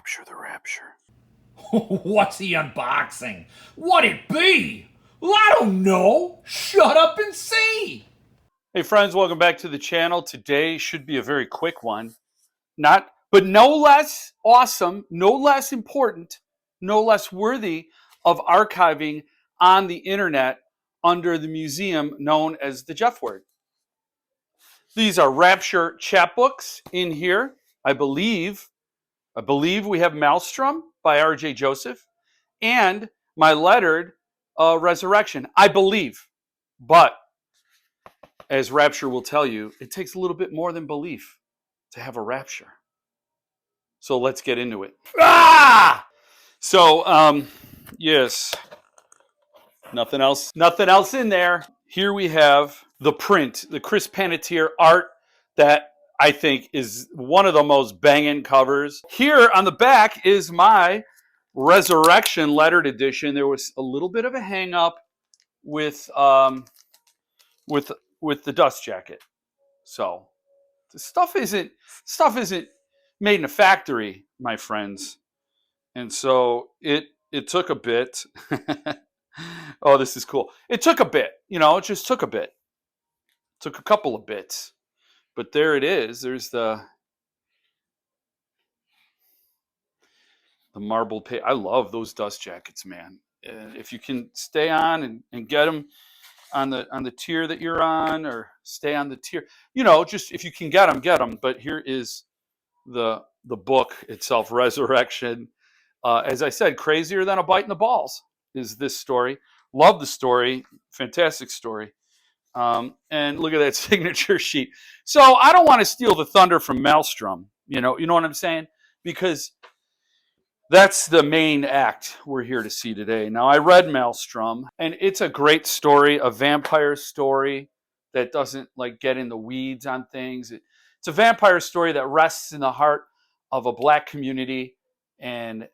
Rapture, the Rapture. What's he unboxing? What'd it be? Well, I don't know. Shut up and see. Hey friends, welcome back to the channel. Today should be a very quick one. But no less awesome, no less important, no less worthy of archiving on the internet under the museum known as the Jeff Word. These are Rapture chapbooks in here. I believe we have Maelstrom by R.J. Joseph and my lettered Resurrection. I believe, but as Rapture will tell you, it takes a little bit more than belief to have a rapture. So let's get into it. So, yes, nothing else in there. Here we have the print, the Chris Panettiere art that I think is one of the most banging covers. Here on the back is my Resurrection lettered edition. There was a little bit of a hang up with the dust jacket. So the stuff isn't made in a factory, my friends. And so it took a bit. Oh, this is cool. It took a bit, it just took a bit. It took a couple of bits. But there it is. There's the marble page. I love those dust jackets, man. If you can stay on and get them on the tier that you're on, or stay on the tier, just if you can get them. But here is the book itself, Resurrection. As I said, crazier than a bite in the balls is this story. Love the story. Fantastic story. And look at that signature sheet. So I don't want to steal the thunder from Maelstrom. You know what I'm saying? Because that's the main act we're here to see today. Now, I read Maelstrom, and it's a great story, a vampire story that doesn't get in the weeds on things. It's a vampire story that rests in the heart of a black community, and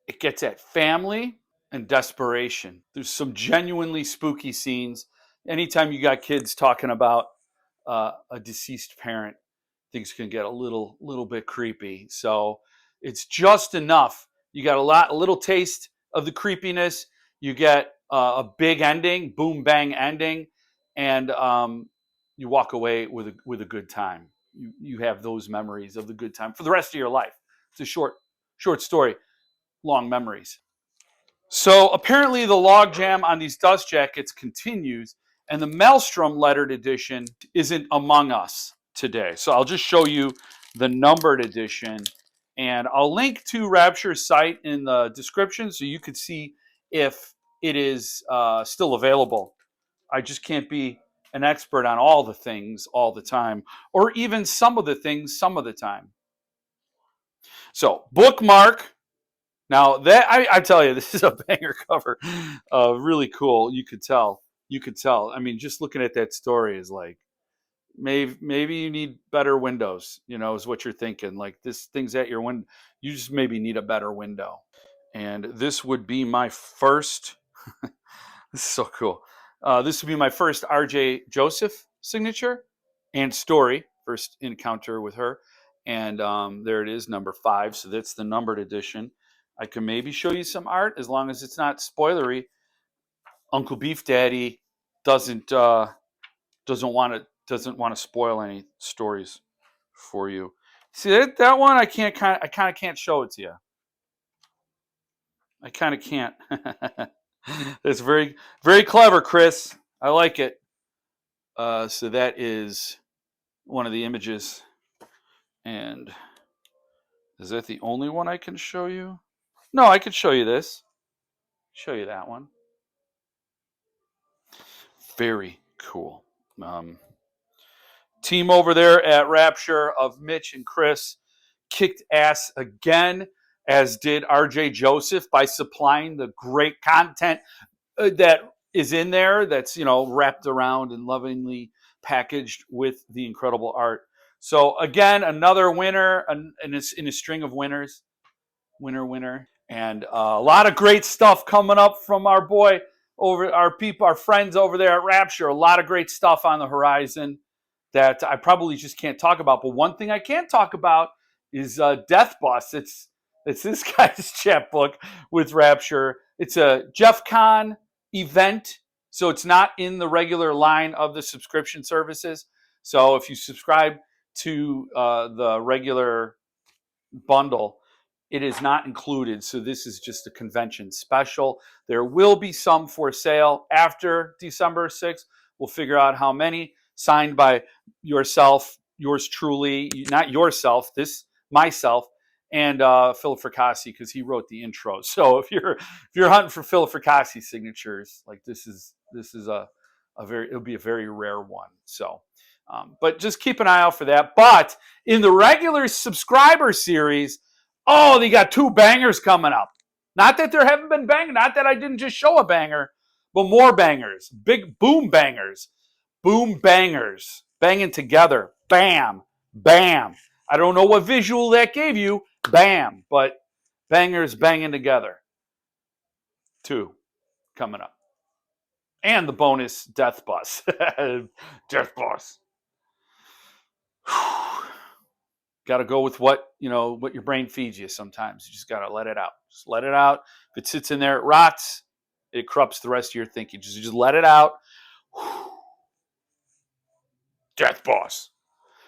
it gets at family and desperation. There's some genuinely spooky scenes. Anytime you got kids talking about a deceased parent, things can get a little bit creepy. So it's just enough. You got a little taste of the creepiness. You get a big ending, boom bang ending, and you walk away with a good time. You have those memories of the good time for the rest of your life. It's a short story, long memories. So apparently the logjam on these dust jackets continues, and the Maelstrom lettered edition isn't among us today. So I'll just show you the numbered edition, and I'll link to Rapture's site in the description so you could see if it is still available. I just can't be an expert on all the things all the time, or even some of the things some of the time. So bookmark. Now that I tell you, this is a banger cover. Really cool. You could tell. I mean, just looking at that story is like, maybe you need better windows, is what you're thinking. Like, this thing's at your window. You just maybe need a better window. And this would be my first. This is so cool. This would be my first R.J. Joseph signature and story. First encounter with her. And there it is, number 5. So that's the numbered edition. I can maybe show you some art as long as it's not spoilery. Uncle Beef Daddy doesn't want to spoil any stories for you. See that one? I kind of can't show it to you. I kind of can't. That's very, very clever, Chris. I like it. So that is one of the images. And is that the only one I can show you? No, I could show you this. Show you that one. Very cool. Team over there at Rapture of Mitch and Chris kicked ass again, as did R.J. Joseph, by supplying the great content that is in there that's, wrapped around and lovingly packaged with the incredible art. So again, another winner in a string of winners. Winner. And a lot of great stuff coming up from our boy over our friends over there at Rapture. A lot of great stuff on the horizon that I probably just can't talk about. But one thing I can talk about is Death Bus. It's this guy's chapbook with Rapture. It's a Jeff Con event, so it's not in the regular line of the subscription services. So if you subscribe to the regular bundle, it is not included. So this is just a convention special. There will be some for sale after December 6th. We'll figure out how many, signed by yourself, yours truly, not yourself, myself, and Philip Fracassi, because he wrote the intro. So if you're hunting for Philip Fracassi signatures, like this is it'll be a very rare one. So but just keep an eye out for that. But in the regular subscriber series, oh, they got 2 bangers coming up. Not that there haven't been bangers, not that I didn't just show a banger, but more bangers. Big boom bangers. Boom bangers. Banging together. Bam. Bam. I don't know what visual that gave you. Bam. But bangers banging together. 2 coming up. And the bonus Death Bus. Death Bus. Got to go with what your brain feeds you sometimes. You just got to let it out. Just let it out. If it sits in there, it rots. It corrupts the rest of your thinking. Just let it out. Death Boss.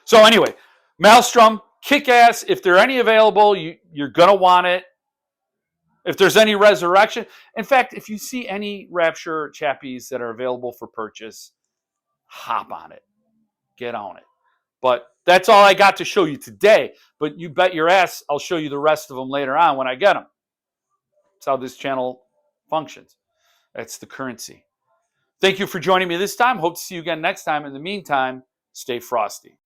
So anyway, Maelstrom, kick-ass. If there are any available, you're going to want it. If there's any resurrection. In fact, if you see any Rapture chappies that are available for purchase, hop on it. Get on it. But that's all I got to show you today. But you bet your ass I'll show you the rest of them later on when I get them. That's how this channel functions. That's the currency. Thank you for joining me this time. Hope to see you again next time. In the meantime, stay frosty.